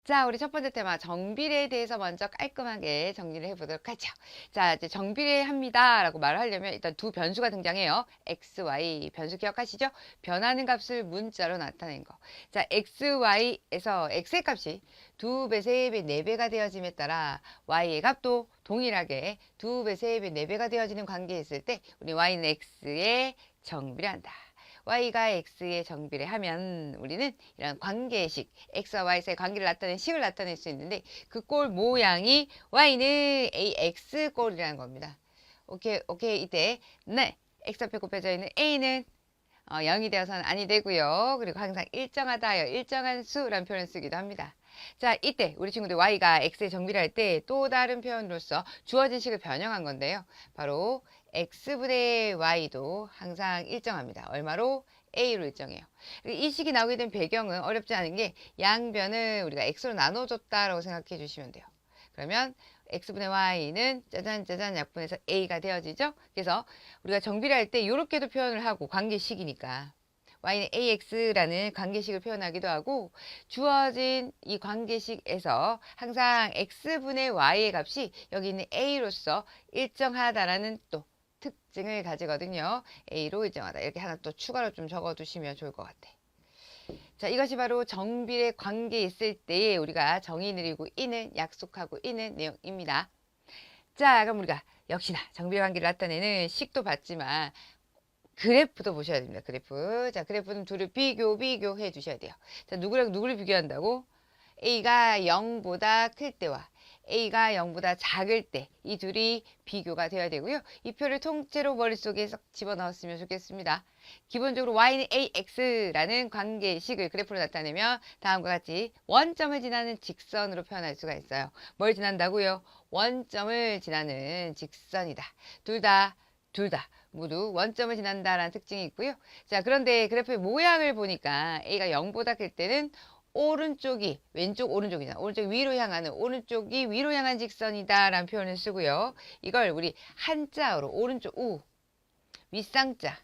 자, 우리 첫 번째 테마 정비례에 대해서 먼저 깔끔하게 정리를 해보도록 하죠. 자, 이제 정비례 합니다 라고 말을 하려면 일단 두 변수가 등장해요. x, y 변수 기억하시죠? 변하는 값을 문자로 나타낸 거. 자, x, y에서 x의 값이 2배, 3배, 4배가 되어짐에 따라 y의 값도 동일하게 2배, 3배, 4배가 되어지는 관계에 있을 때 우리 y는 x의 정비례 한다. y가 x의 정비례 하면 우리는 이런 관계식 x와 y 사이의 관계를 나타낸 식을 나타낼 수 있는데 그 꼴 모양이 y는 ax 꼴이라는 겁니다. 오케이 이때 네 x 앞에 곱해져 있는 a는 0이 되어서는 아니 되고요. 그리고 항상 일정하다 하여 일정한 수라는 표현을 쓰기도 합니다. 자, 이때 우리 친구들 y가 x의 정비를 할 때 또 다른 표현으로서 주어진 식을 변형한 건데요. 바로 x분의 y도 항상 일정합니다. 얼마로? a로 일정해요. 이 식이 나오게 된 배경은 어렵지 않은 게 양변을 우리가 x로 나눠줬다라고 생각해 주시면 돼요. 그러면 x분의 y는 짜잔 약분해서 a가 되어지죠. 그래서 우리가 정비를 할 때 이렇게도 표현을 하고 관계식이니까 y는 ax라는 관계식을 표현하기도 하고 주어진 이 관계식에서 항상 x분의 y의 값이 여기 있는 a로서 일정하다라는 또 특징을 가지거든요. a로 일정하다. 이렇게 하나 또 추가로 좀 적어두시면 좋을 것 같아. 자, 이것이 바로 정비례 관계에 있을 때에 우리가 정의 내리고 있는 약속하고 있는 내용입니다. 자, 그럼 우리가 역시나 정비례 관계를 나타내는 식도 봤지만 그래프도 보셔야 됩니다. 그래프. 자, 그래프는 둘을 비교해 주셔야 돼요. 자, 누구랑 누구를 비교한다고? A가 0보다 클 때와 A가 0보다 작을 때 이 둘이 비교가 되어야 되고요. 이 표를 통째로 머릿속에 썩 집어넣었으면 좋겠습니다. 기본적으로 y는 ax라는 관계식을 그래프로 나타내면 다음과 같이 원점을 지나는 직선으로 표현할 수가 있어요. 뭘 지난다고요? 원점을 지나는 직선이다. 둘 다 모두 원점을 지난다라는 특징이 있고요. 자, 그런데 그래프의 모양을 보니까 A가 0보다 클 때는 오른쪽이 왼쪽 오른쪽이잖아. 오른쪽이 위로 향하는 오른쪽이 위로 향한 직선이다 라는 표현을 쓰고요. 이걸 우리 한자어로 오른쪽 우 윗상자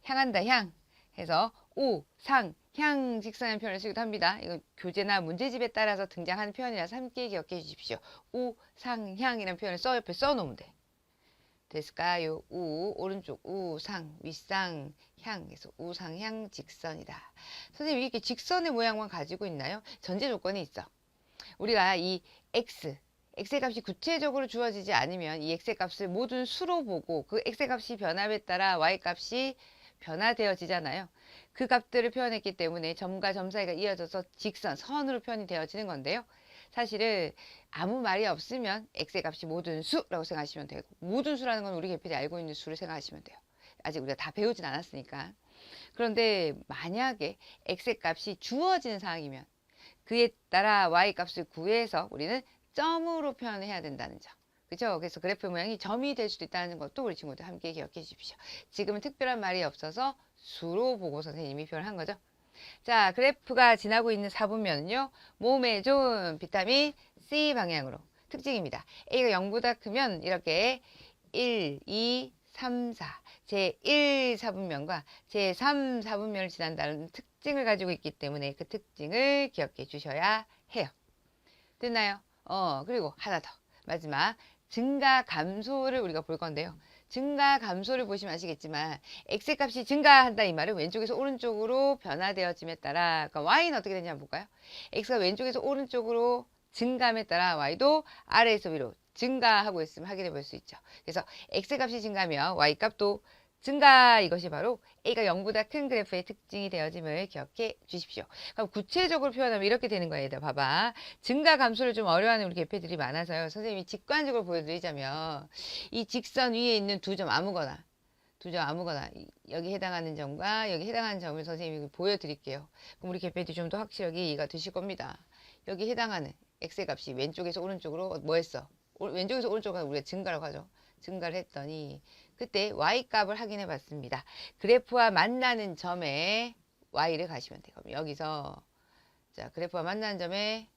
향한다 향 해서 우 상 향 직선이라는 표현을 쓰기도 합니다. 이건 교재나 문제집에 따라서 등장하는 표현이라서 함께 기억해 주십시오. 우 상 향이라는 표현을 옆에 써놓으면 돼. 됐을까요? 오른쪽 우상 윗상 향에서 우상향 직선이다. 선생님 이렇게 직선의 모양만 가지고 있나요? 전제 조건이 있어. 우리가 이 x의 값이 구체적으로 주어지지 않으면 이 x의 값을 모든 수로 보고 그 x의 값이 변함에 따라 y 값이 변화되어지잖아요. 그 값들을 표현했기 때문에 점과 점 사이가 이어져서 직선, 선으로 표현이 되어지는 건데요. 사실은 아무 말이 없으면 x의 값이 모든 수라고 생각하시면 되고 모든 수라는 건 우리 개필이 알고 있는 수를 생각하시면 돼요. 아직 우리가 다 배우진 않았으니까. 그런데 만약에 x의 값이 주어지는 상황이면 그에 따라 y 값을 구해서 우리는 점으로 표현을 해야 된다는 점. 그죠? 그래서 그래프 모양이 점이 될 수도 있다는 것도 우리 친구들 함께 기억해 주십시오. 지금은 특별한 말이 없어서 수로 보고 선생님이 표현한 거죠. 자, 그래프가 지나고 있는 사분면은요. 몸에 좋은 비타민 C 방향으로 특징입니다. A가 0보다 크면 이렇게 1, 2, 3, 4 제1 사분면과 제3 사분면을 지난다는 특징을 가지고 있기 때문에 그 특징을 기억해 주셔야 해요. 됐나요? 그리고 하나 더 마지막 증가 감소를 우리가 볼 건데요. 증가 감소를 보시면 아시겠지만 x의 값이 증가한다 이 말은 왼쪽에서 오른쪽으로 변화되어짐에 따라 그러니까 y는 어떻게 되냐 볼까요? x가 왼쪽에서 오른쪽으로 증가함에 따라 y도 아래에서 위로 증가하고 있으면 확인해 볼 수 있죠. 그래서 x의 값이 증가하면 y 값도 증가 이것이 바로 A가 0보다 큰 그래프의 특징이 되어짐을 기억해 주십시오. 그럼 구체적으로 표현하면 이렇게 되는 거예요. 얘들 봐봐. 증가 감소를 좀 어려워하는 우리 개폐들이 많아서요. 선생님이 직관적으로 보여드리자면 이 직선 위에 있는 두 점 아무거나 여기 해당하는 점과 여기 해당하는 점을 선생님이 보여드릴게요. 그럼 우리 개폐들이 좀 더 확실하게 이해가 되실 겁니다. 여기 해당하는 x의 값이 왼쪽에서 오른쪽으로 뭐 했어? 왼쪽에서 오른쪽으로 우리가 증가라고 하죠. 증가를 했더니 그때 y 값을 확인해 봤습니다. 그래프와 만나는 점에 y를 가시면 돼요. 그럼 여기서 자 그래프와 만나는 점에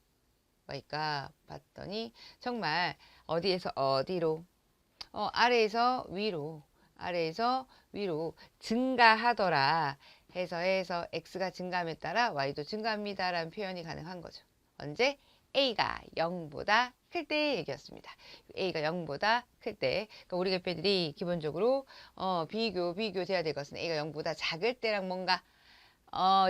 y 값 봤더니 정말 어디에서 어디로 아래에서 위로 증가하더라 해서 x가 증가함에 따라 y도 증가합니다 라는 표현이 가능한 거죠. 언제? A가 0보다 클 때 얘기였습니다. A가 0보다 클 때. 그러니까 우리 개표들이 기본적으로 비교돼야 될 것은 A가 0보다 작을 때랑 뭔가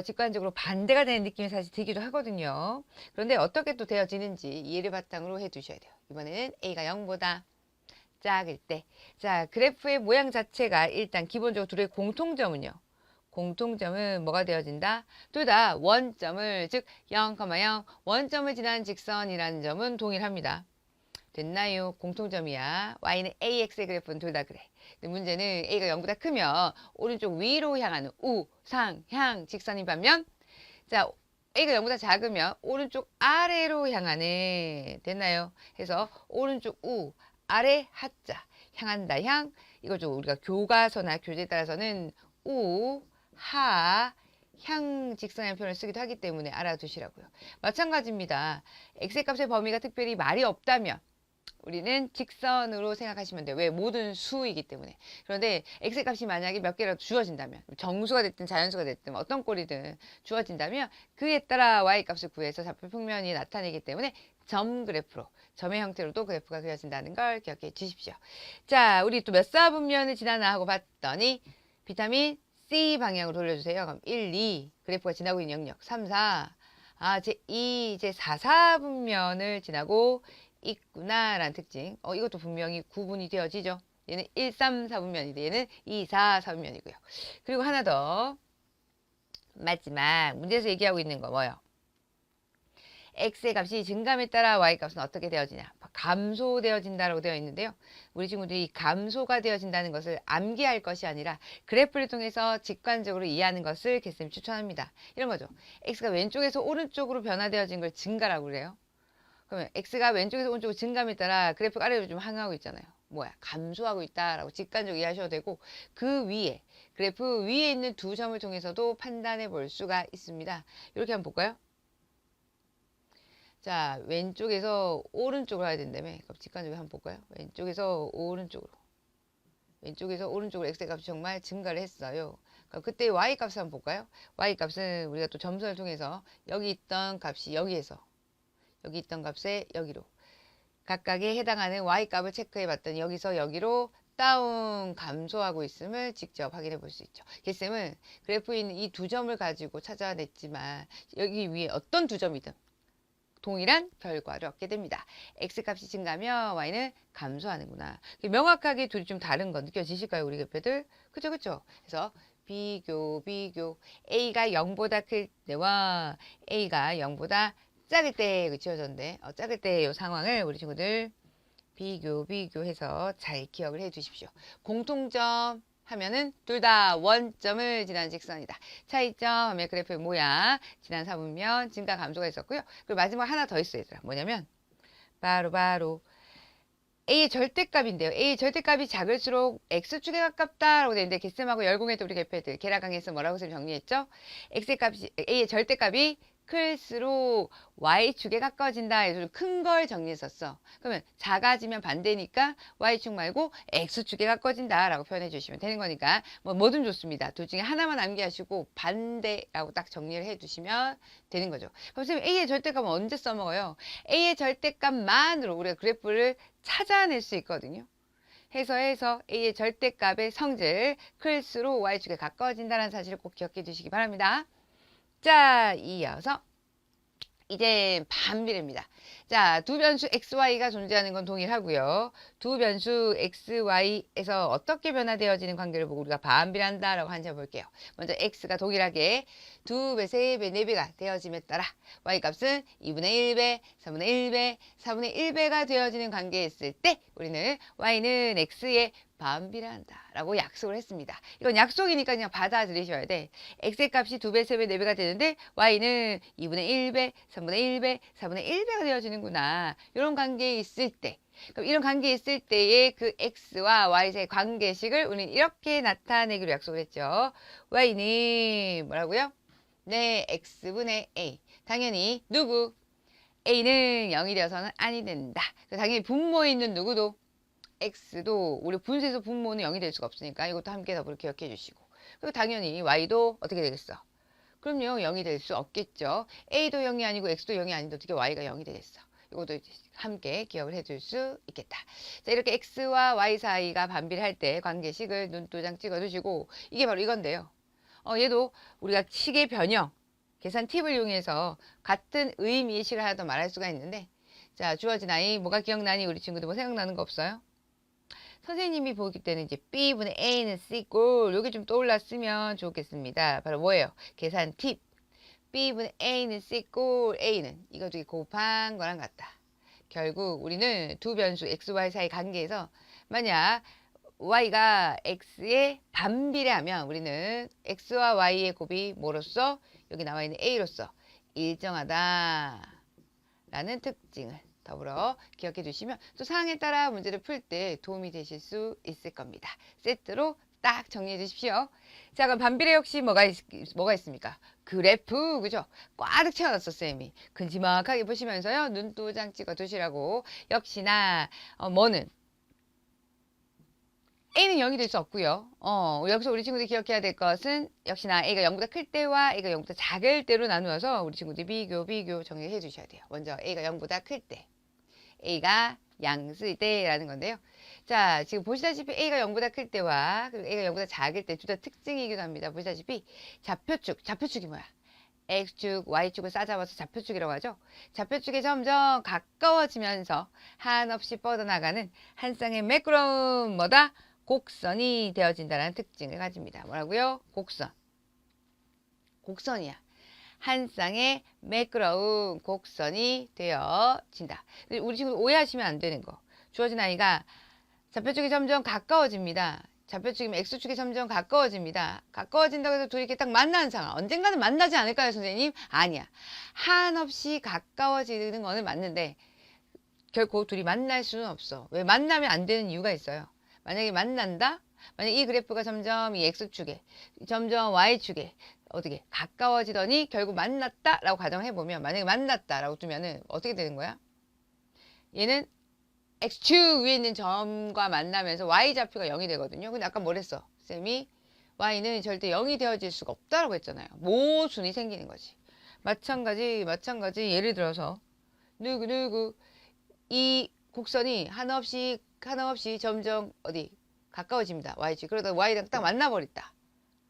직관적으로 반대가 되는 느낌이 사실 들기도 하거든요. 그런데 어떻게 또 되어지는지 예를 바탕으로 해두셔야 돼요. 이번에는 A가 0보다 작을 때. 자, 그래프의 모양 자체가 일단 기본적으로 둘의 공통점은요. 공통점은 뭐가 되어진다? 둘 다 원점을, 즉 0,0 원점을 지난 직선이라는 점은 동일합니다. 됐나요? 공통점이야. Y는 AX의 그래프는 둘 다 그래. 근데 문제는 A가 0보다 크면 오른쪽 위로 향하는 우상향 직선인 반면, 자, A가 0보다 작으면 오른쪽 아래로 향하는, 됐나요? 해서 오른쪽 우, 아래 하자, 향한다 향. 이걸 좀 우리가 교과서나 교재에 따라서는 우, 하, 향 직선이라는 표현을 쓰기도 하기 때문에 알아두시라고요. 마찬가지입니다. x의 값의 범위가 특별히 말이 없다면 우리는 직선으로 생각하시면 돼요. 왜? 모든 수이기 때문에. 그런데 x의 값이 만약에 몇 개라도 주어진다면, 정수가 됐든 자연수가 됐든 어떤 꼴이든 주어진다면 그에 따라 y 값을 구해서 좌표 평면이 나타내기 때문에 점 그래프로, 점의 형태로도 그래프가 그려진다는 걸 기억해 주십시오. 자, 우리 또 몇 사분면을 지나나 하고 봤더니 비타민 C 방향으로 돌려주세요. 그럼 1, 2 그래프가 지나고 있는 영역 3, 4 제2, 제4, 4분면을 지나고 있구나 라는 특징. 이것도 분명히 구분이 되어지죠. 얘는 1, 3, 4분면이고 얘는 2, 4, 4분면이고요. 그리고 하나 더 마지막 문제에서 얘기하고 있는 거 뭐예요? x의 값이 증감에 따라 y 값은 어떻게 되어지냐? 감소되어진다라고 되어 있는데요. 우리 친구들이 감소가 되어진다는 것을 암기할 것이 아니라 그래프를 통해서 직관적으로 이해하는 것을 개쌤이 추천합니다. 이런 거죠. x가 왼쪽에서 오른쪽으로 변화되어진 걸 증가라고 그래요. 그러면 x가 왼쪽에서 오른쪽으로 증감에 따라 그래프가 아래로 좀 항하고 있잖아요. 뭐야? 감소하고 있다라고 직관적으로 이해하셔도 되고, 그 위에 그래프 위에 있는 두 점을 통해서도 판단해 볼 수가 있습니다. 이렇게 한번 볼까요? 자, 왼쪽에서 오른쪽으로 가야 된다며. 그럼 직관적으로 한번 볼까요? 왼쪽에서 오른쪽으로. 왼쪽에서 오른쪽으로 x의 값이 정말 증가를 했어요. 그럼 그때 y 값을 한번 볼까요? y 값은 우리가 또 점선을 통해서 여기 있던 값이 여기에서 여기 있던 값에 여기로 각각에 해당하는 y 값을 체크해 봤더니 여기서 여기로 다운 감소하고 있음을 직접 확인해 볼 수 있죠. 개쌤은 그래프에 있는 이 두 점을 가지고 찾아냈지만 여기 위에 어떤 두 점이든 동일한 결과를 얻게 됩니다. x값이 증가하면 y는 감소하는구나. 명확하게 둘이 좀 다른 거 느껴지실까요? 우리 개표들? 그쵸 그쵸? 그래서 비교 a가 0보다 클 때와 a가 0보다 작을 때 지어졌는데 작을 때 이 상황을 우리 친구들 비교해서 잘 기억을 해 주십시오. 공통점 하면은 둘 다 원점을 지난 직선이다. 차이점 하면 그래프의 모양, 지난 사분면, 증가 감소가 있었고요. 그리고 마지막 하나 더 있어요. 얘들아. 뭐냐면 바로 A의 절대값인데요. A의 절대값이 작을수록 X축에 가깝다라고 되어 있는데 개쌤하고 열공할 때 우리 개표들 계량강의에서 뭐라고 쌤 정리했죠? A의 절대값이 클수록 Y축에 가까워진다. 해서 큰 걸 정리했었어. 그러면 작아지면 반대니까 Y축 말고 X축에 가까워진다 라고 표현해 주시면 되는 거니까 뭐든 좋습니다. 둘 중에 하나만 암기하시고 반대라고 딱 정리를 해 두시면 되는 거죠. 그럼 선생님 A의 절대값은 언제 써먹어요? A의 절대값만으로 우리가 그래프를 찾아낼 수 있거든요. 해서 A의 절대값의 성질 클수록 Y축에 가까워진다는 사실을 꼭 기억해 두시기 바랍니다. 자, 이어서 이제 반비례입니다. 자, 두 변수 XY가 존재하는 건 동일하고요. 두 변수 XY에서 어떻게 변화되어지는 관계를 보고 우리가 반비례한다라고 한번 해볼게요. 먼저 X가 동일하게 2배, 3배, 4배가 되어짐에 따라 Y값은 2분의 1배, 3분의 1배, 4분의 1배가 되어지는 관계에 있을 때 우리는 Y는 X의 반비례한다 라고 약속을 했습니다. 이건 약속이니까 그냥 받아들이셔야 돼. x의 값이 2배, 3배, 4배가 되는데 y는 2분의 1배, 3분의 1배, 4분의 1배가 되어지는구나. 이런 관계에 있을 때, 그럼 이런 관계에 있을 때의 그 x와 y 사이의 관계식을 우리는 이렇게 나타내기로 약속을 했죠. y는 뭐라고요? 네, x분의 a. 당연히 누구? a는 0이 되어서는 아니 된다. 당연히 분모에 있는 누구도 x도 우리 분수에서 분모는 0이 될 수가 없으니까 이것도 함께 더불어 기억해 주시고, 그리고 당연히 y도 어떻게 되겠어? 그럼요, 0이 될 수 없겠죠. A도 0이 아니고 X도 0이 아닌데 어떻게 Y가 0이 되겠어. 이것도 함께 기억을 해줄 수 있겠다. 자, 이렇게 X와 Y 사이가 반비례할 때 관계식을 눈도장 찍어두시고 이게 바로 이건데요. 얘도 우리가 식의 변형, 계산 팁을 이용해서 같은 의미의 식을 하나 더 말할 수가 있는데 자, 주어진 아이 뭐가 기억나니? 우리 친구들 뭐 생각나는 거 없어요? 선생님이 보기 때는 이제 B분의 A는 C꼴 요게 좀 떠올랐으면 좋겠습니다. 바로 뭐예요? 계산 팁. B분의 A는 C꼴 A는 이거 두 개 곱한 거랑 같다. 결국 우리는 두 변수 X, Y 사이 관계에서 만약 Y가 X에 반비례하면 우리는 X와 Y의 곱이 뭐로써? 여기 나와 있는 A로서 일정하다 라는 특징을 더불어 기억해 두시면 또 상황에 따라 문제를 풀 때 도움이 되실 수 있을 겁니다. 세트로 딱 정리해 주십시오. 자, 그럼 반비례 역시 뭐가 있습니까? 그래프, 그죠? 꽉 채워놨어, 쌤이. 근지막하게 보시면서요, 눈도장 찍어 두시라고. 역시나, 뭐는? A는 0이 될 수 없고요. 여기서 우리 친구들이 기억해야 될 것은 역시나 A가 0보다 클 때와 A가 0보다 작을 때로 나누어서 우리 친구들이 비교 정리해 주셔야 돼요. 먼저 A가 0보다 클 때, A가 양수일 때라는 건데요. 자, 지금 보시다시피 A가 0보다 클 때와 그리고 A가 0보다 작을 때 둘 다 특징이기도 합니다. 보시다시피 좌표축이 뭐야? X축, Y축을 싸잡아서 좌표축이라고 하죠. 좌표축에 점점 가까워지면서 한없이 뻗어나가는 한 쌍의 매끄러운 뭐다? 곡선이 되어진다는 특징을 가집니다. 뭐라고요? 곡선이야. 한 쌍의 매끄러운 곡선이 되어진다. 우리 친구 오해하시면 안 되는 거. 주어진 아이가 좌표축이 점점 가까워집니다. 좌표축이면 X축이 점점 가까워집니다. 가까워진다고 해서 둘이 이렇게 딱 만나는 상황. 언젠가는 만나지 않을까요, 선생님? 아니야. 한없이 가까워지는 거는 맞는데 결코 둘이 만날 수는 없어. 왜? 만나면 안 되는 이유가 있어요. 만약에 만난다? 만약 이 그래프가 점점 이 X축에, 점점 Y축에 어떻게 가까워지더니 결국 만났다라고 가정해보면 만약에 만났다라고 두면은 어떻게 되는 거야? 얘는 X축 위에 있는 점과 만나면서 Y좌표가 0이 되거든요. 근데 아까 뭐랬어? 쌤이 Y는 절대 0이 되어질 수가 없다라고 했잖아요. 모순이 생기는 거지. 마찬가지 예를 들어서 누구 이 곡선이 하나없이 점점 어디 가까워집니다. Y축. 그러다 Y랑 딱 만나버렸다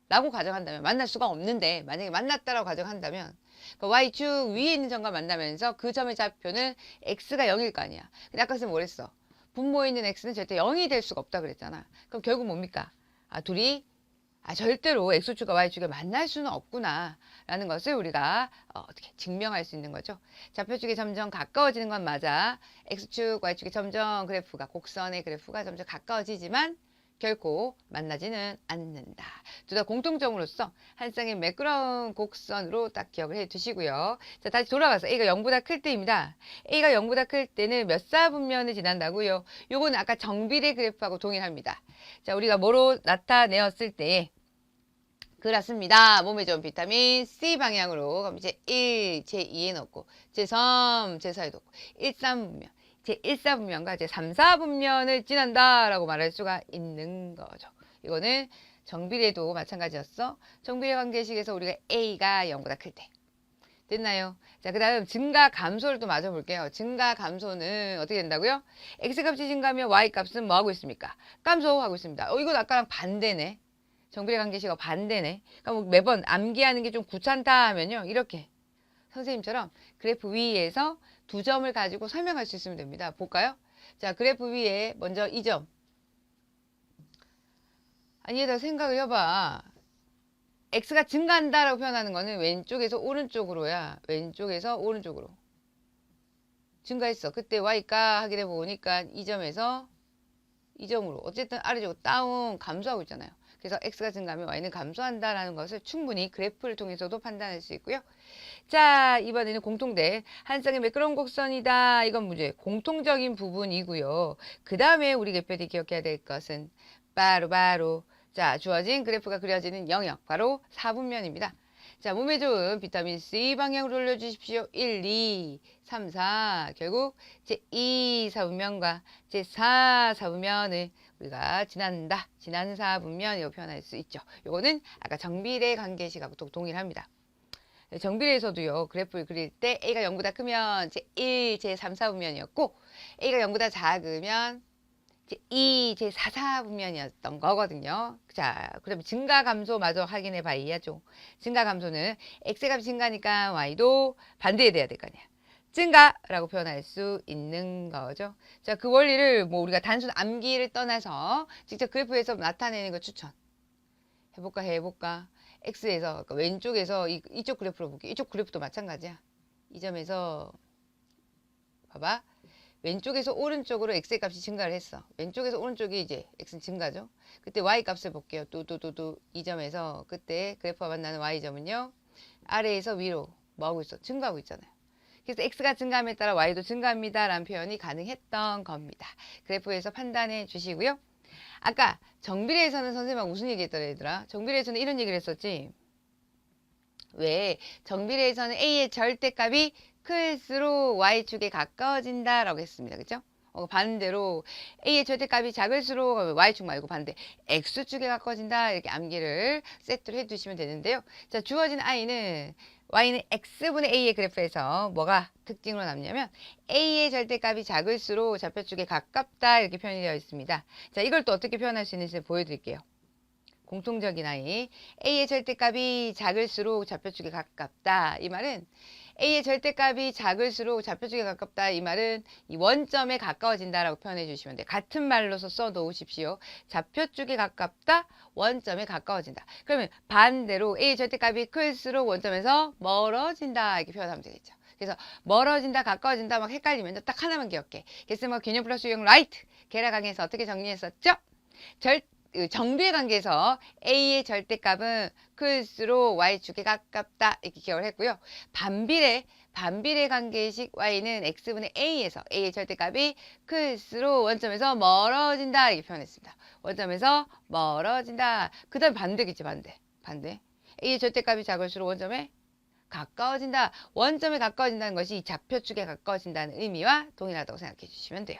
라고 가정한다면 만날 수가 없는데 만약에 만났다라고 가정한다면 그 Y축 위에 있는 점과 만나면서 그 점의 좌표는 X가 0일 거 아니야. 근데 아까 쌤 뭐랬어? 분모에 있는 X는 절대 0이 될 수가 없다 그랬잖아. 그럼 결국 뭡니까? 둘이 절대로 X축과 Y축이 만날 수는 없구나 라는 것을 우리가 어떻게 증명할 수 있는 거죠. 좌표축이 점점 가까워지는 건 맞아. X축, Y축이 점점 곡선의 그래프가 점점 가까워지지만 결코 만나지는 않는다. 둘 다 공통점으로서 한 쌍의 매끄러운 곡선으로 딱 기억을 해 두시고요. 자, 다시 돌아가서 A가 0보다 클 때입니다. A가 0보다 클 때는 몇 사분면을 지난다고요? 요거는 아까 정비례 그래프하고 동일합니다. 자, 우리가 뭐로 나타내었을 때 그렇습니다. 몸에 좋은 비타민 C 방향으로 그럼 이제 1, 제2에 넣고 제3, 제4에 넣고 1, 3분면 제1사분면과 제3사분면을 지난다라고 말할 수가 있는 거죠. 이거는 정비례도 마찬가지였어. 정비례 관계식에서 우리가 A가 0보다 클 때. 됐나요? 자, 그 다음 증가 감소를 또 마저 볼게요. 증가 감소는 어떻게 된다고요? X값이 증가하면 Y값은 뭐 하고 있습니까? 감소하고 있습니다. 이건 아까랑 반대네. 정비례 관계식과 반대네. 그러니까 뭐 매번 암기하는 게 좀 귀찮다 하면요. 이렇게 선생님처럼 그래프 위에서 두 점을 가지고 설명할 수 있으면 됩니다. 볼까요? 자, 그래프 위에 먼저 이 점. 얘들아 생각을 해봐. X가 증가한다라고 표현하는 거는 왼쪽에서 오른쪽으로야. 왼쪽에서 오른쪽으로. 증가했어. 그때 Y가 하게 보니까 이 점에서 이 점으로. 어쨌든 아래쪽으로 다운 감소하고 있잖아요. 그래서 X가 증가하면 Y는 감소한다라는 것을 충분히 그래프를 통해서도 판단할 수 있고요. 자, 이번에는 공통된 한 쌍의 매끄러운 곡선이다. 이건 문제 공통적인 부분이고요. 그 다음에 우리 개편이 기억해야 될 것은 바로 자, 주어진 그래프가 그려지는 영역 바로 4분면입니다. 자, 몸에 좋은 비타민 C 방향으로 올려주십시오. 1, 2, 3, 4 결국 제2 사분면과 제4 사분면을 우리가 지나는 4분면이라고 표현할 수 있죠. 요거는 아까 정비례 관계식하고 동일합니다. 정비례에서도요, 그래프를 그릴 때 A가 0보다 크면 제1, 제3, 4분면이었고, A가 0보다 작으면 제2, 제4, 4분면이었던 거거든요. 자, 그럼 증가 감소 마저 확인해 봐야죠. 증가 감소는 X의 값이 증가니까 Y도 반대에 돼야 될 거 아니야. 증가라고 표현할 수 있는 거죠. 자, 그 원리를 뭐 우리가 단순 암기를 떠나서 직접 그래프에서 나타내는 거 추천. 해볼까? X에서, 그러니까 왼쪽에서 이쪽 그래프로 볼게. 이쪽 그래프도 마찬가지야. 이 점에서, 봐봐. 왼쪽에서 오른쪽으로 X의 값이 증가를 했어. 왼쪽에서 오른쪽이 이제 X는 증가죠. 그때 Y 값을 볼게요. 이 점에서 그때 그래프가 만나는 Y점은요. 아래에서 위로 뭐 하고 있어? 증가하고 있잖아요. 그래서 X가 증가함에 따라 Y도 증가합니다. 라는 표현이 가능했던 겁니다. 그래프에서 판단해 주시고요. 아까 정비례에서는 선생님하고 무슨 얘기 했더라 얘들아? 정비례에서는 이런 얘기를 했었지. 왜? 정비례에서는 A의 절대값이 클수록 Y축에 가까워진다 라고 했습니다. 그죠? 반대로 A의 절대값이 작을수록 Y축 말고 반대 X축에 가까워진다 이렇게 암기를 세트로 해두시면 되는데요. 자, 주어진 Y는 X분의 A의 그래프에서 뭐가 특징으로 남냐면 A의 절대값이 작을수록 좌표축에 가깝다 이렇게 표현이 되어 있습니다. 자, 이걸 또 어떻게 표현할 수 있는지 보여드릴게요. 공통적인 A의 절대값이 작을수록 좌표축에 가깝다. 이 말은 A의 절대값이 작을수록 좌표축에 가깝다. 이 말은 이 원점에 가까워진다라고 표현해 주시면 돼요. 같은 말로서 써 놓으십시오. 좌표축에 가깝다, 원점에 가까워진다. 그러면 반대로 A의 절대값이 클수록 원점에서 멀어진다. 이렇게 표현하면 되겠죠. 그래서 멀어진다, 가까워진다 막 헷갈리면 딱 하나만 기억해. 그래서 뭐 개념 플러스 유형 라이트. 계라 강의에서 어떻게 정리했었죠? 정비의 관계에서 A의 절대값은 클수록 Y축에 가깝다 이렇게 기억을 했고요. 반비례 관계식 Y는 X분의 A에서 A의 절대값이 클수록 원점에서 멀어진다 이렇게 표현했습니다. 원점에서 멀어진다. 그 다음 반대겠지 반대. A의 절대값이 작을수록 원점에 가까워진다. 원점에 가까워진다는 것이 좌표축에 가까워진다는 의미와 동일하다고 생각해 주시면 돼요.